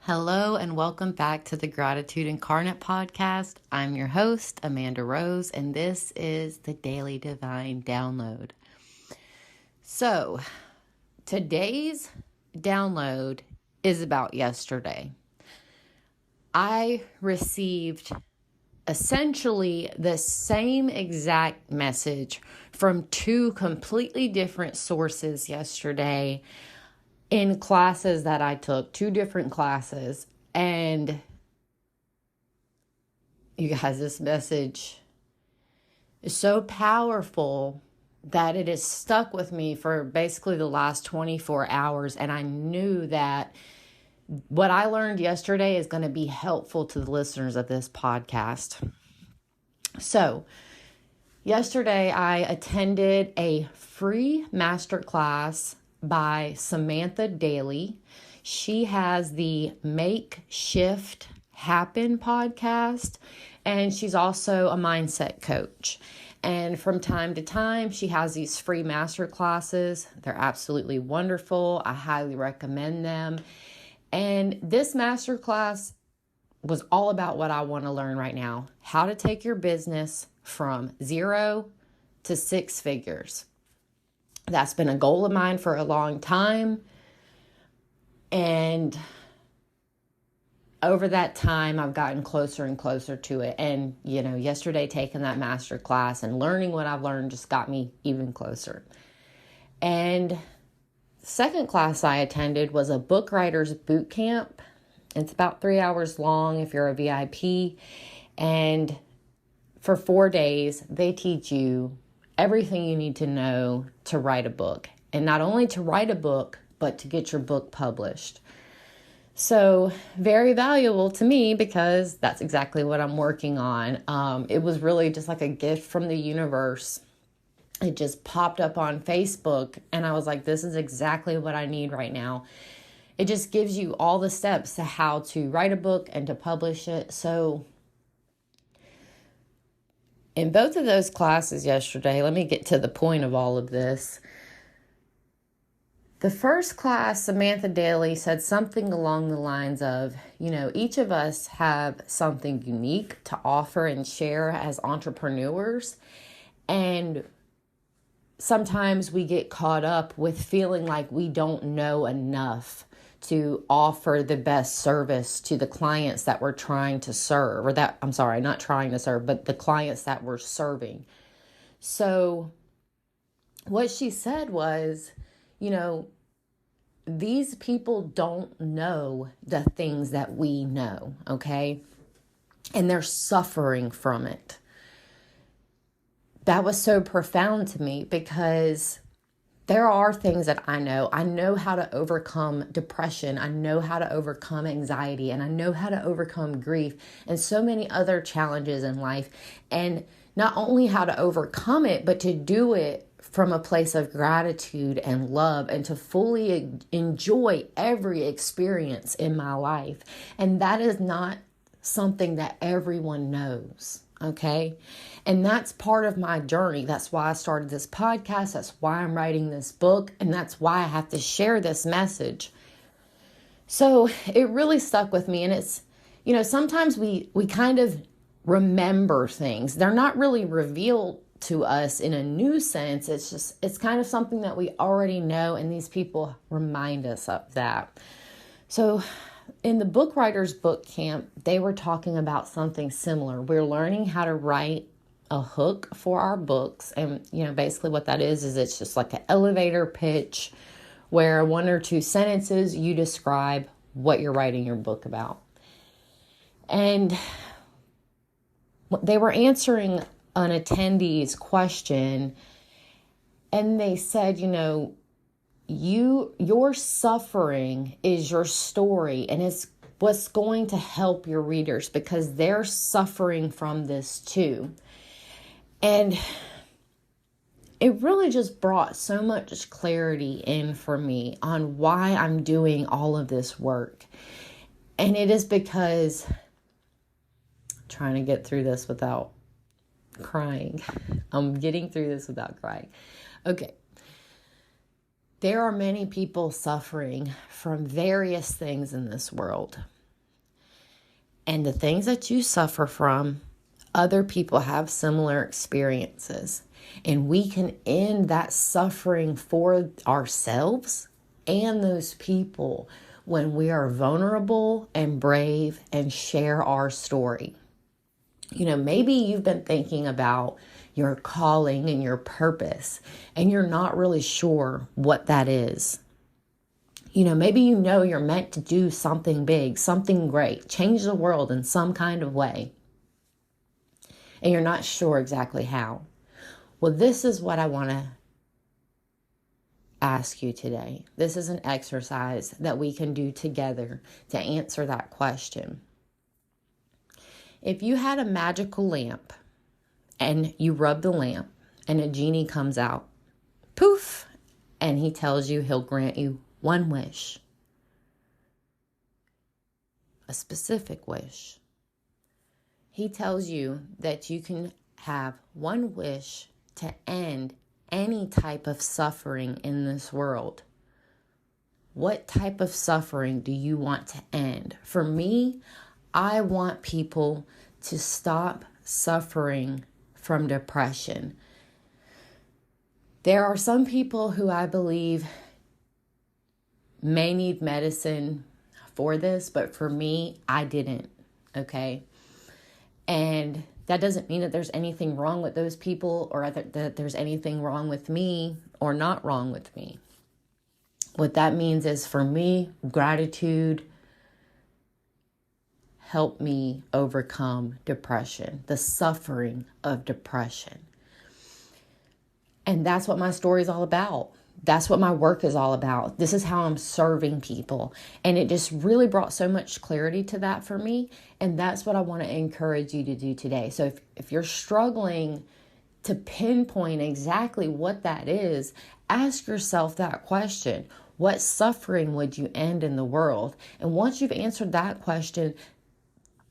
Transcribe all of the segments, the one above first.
Hello and welcome back to the Gratitude Incarnate podcast. I'm your host, Amanda Rose, and this is the Daily Divine Download. So, today's download is about yesterday. I received essentially the same exact message from two completely different sources yesterday in classes that I took, two different classes. And you guys, this message is so powerful that it has stuck with me for basically the last 24 hours. And I knew that what I learned yesterday is going to be helpful to the listeners of this podcast. So, yesterday I attended a free masterclass by Samantha Daly. She has the Make Shift Happen podcast, and she's also a mindset coach. And from time to time, she has these free master classes. They're absolutely wonderful. I highly recommend them. And this master class was all about what I want to learn right now: how to take your business from 0 to 6 figures. That's been a goal of mine for a long time. And over that time, I've gotten closer and closer to it. And, yesterday taking that master class and learning what I've learned just got me even closer. And the second class I attended was a book writer's boot camp. It's about 3 hours long if you're a VIP. And for 4 days, they teach you everything you need to know to write a book. And not only to write a book, but to get your book published. So very valuable to me because that's exactly what I'm working on. It was really just like a gift from the universe. It just popped up on Facebook and I was like, this is exactly what I need right now. It just gives you all the steps to how to write a book and to publish it. So in both of those classes yesterday, let me get to the point of all of this. The first class, Samantha Daly said something along the lines of, each of us have something unique to offer and share as entrepreneurs. And sometimes we get caught up with feeling like we don't know enough to offer the best service to the clients that we're trying to serve, not trying to serve, but the clients that we're serving. So what she said was, these people don't know the things that we know, okay? And they're suffering from it. That was so profound to me because there are things that I know. I know how to overcome depression. I know how to overcome anxiety. And I know how to overcome grief and so many other challenges in life. And not only how to overcome it, but to do it from a place of gratitude and love and to fully enjoy every experience in my life. And that is not something that everyone knows. Okay. And that's part of my journey. That's why I started this podcast. That's why I'm writing this book. And that's why I have to share this message. So it really stuck with me. And it's, sometimes we kind of remember things. They're not really revealed to us in a new sense. It's kind of something that we already know. And these people remind us of that. So in the book writer's boot camp, they were talking about something similar. We're learning how to write a hook for our books. And, basically what that is it's just like an elevator pitch where 1 or 2 sentences you describe what you're writing your book about. And they were answering an attendee's question and they said, your suffering is your story and it's what's going to help your readers because they're suffering from this too. And it really just brought so much clarity in for me on why I'm doing all of this work. And it is because I'm trying to get through this without crying. I'm getting through this without crying. Okay. There are many people suffering from various things in this world. And the things that you suffer from, other people have similar experiences. And we can end that suffering for ourselves and those people when we are vulnerable and brave and share our story. Maybe you've been thinking about your calling and your purpose, and you're not really sure what that is. Maybe you're meant to do something big, something great, change the world in some kind of way, and you're not sure exactly how. Well, this is what I want to ask you today. This is an exercise that we can do together to answer that question. If you had a magical lamp and you rub the lamp and a genie comes out, poof, and he tells you he'll grant you one wish, a specific wish. He tells you that you can have one wish to end any type of suffering in this world. What type of suffering do you want to end? For me, I want people to stop suffering from depression. There are some people who I believe may need medicine for this, but for me, I didn't, okay? And that doesn't mean that there's anything wrong with those people or that there's anything wrong with me or not wrong with me. What that means is, for me, gratitude helped me overcome depression, the suffering of depression. And that's what my story is all about. That's what my work is all about. This is how I'm serving people. And it just really brought so much clarity to that for me. And that's what I want to encourage you to do today. So if you're struggling to pinpoint exactly what that is, ask yourself that question. What suffering would you end in the world? And once you've answered that question,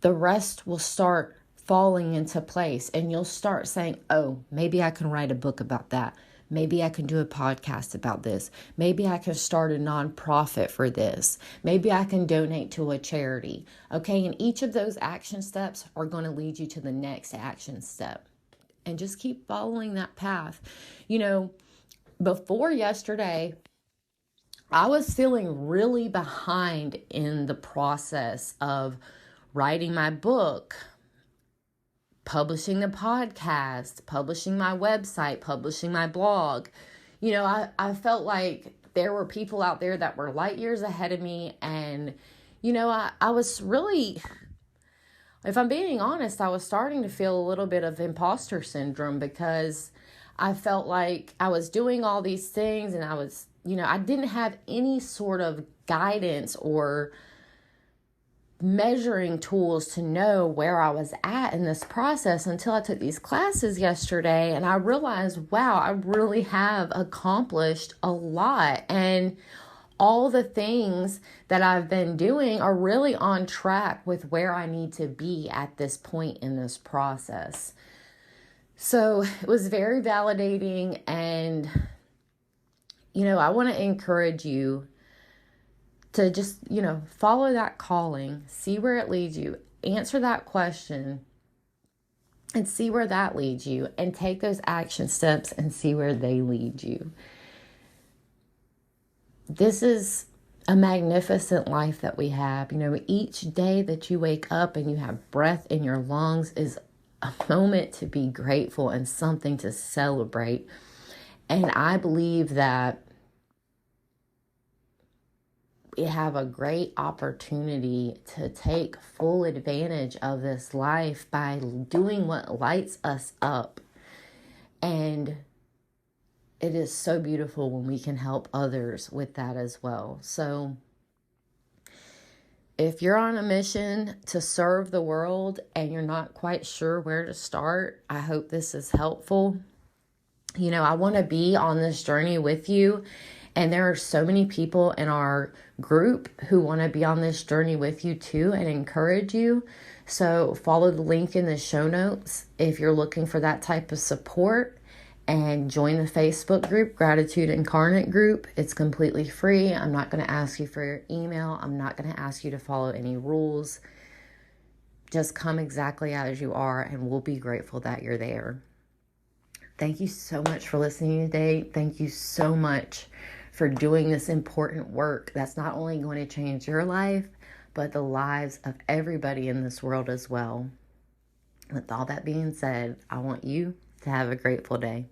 the rest will start falling into place. And you'll start saying, oh, maybe I can write a book about that. Maybe I can do a podcast about this. Maybe I can start a nonprofit for this. Maybe I can donate to a charity. Okay, and each of those action steps are going to lead you to the next action step. And just keep following that path. Before yesterday, I was feeling really behind in the process of writing my book, publishing the podcast, publishing my website, publishing my blog. I felt like there were people out there that were light years ahead of me. And, I was really, if I'm being honest, I was starting to feel a little bit of imposter syndrome, because I felt like I was doing all these things and I was, I didn't have any sort of guidance or measuring tools to know where I was at in this process until I took these classes yesterday, and I realized, wow, I really have accomplished a lot, and all the things that I've been doing are really on track with where I need to be at this point in this process. So it was very validating, and I want to encourage you to just, follow that calling, see where it leads you, answer that question, and see where that leads you, and take those action steps and see where they lead you. This is a magnificent life that we have. Each day that you wake up and you have breath in your lungs is a moment to be grateful and something to celebrate. And I believe that we have a great opportunity to take full advantage of this life by doing what lights us up. And it is so beautiful when we can help others with that as well. So if you're on a mission to serve the world and you're not quite sure where to start, I hope this is helpful. I want to be on this journey with you. And there are so many people in our group who want to be on this journey with you too and encourage you. So follow the link in the show notes if you're looking for that type of support, and join the Facebook group, Gratitude Incarnate Group. It's completely free. I'm not going to ask you for your email. I'm not going to ask you to follow any rules. Just come exactly as you are, and we'll be grateful that you're there. Thank you so much for listening today. Thank you so much for doing this important work that's not only going to change your life, but the lives of everybody in this world as well. With all that being said, I want you to have a grateful day.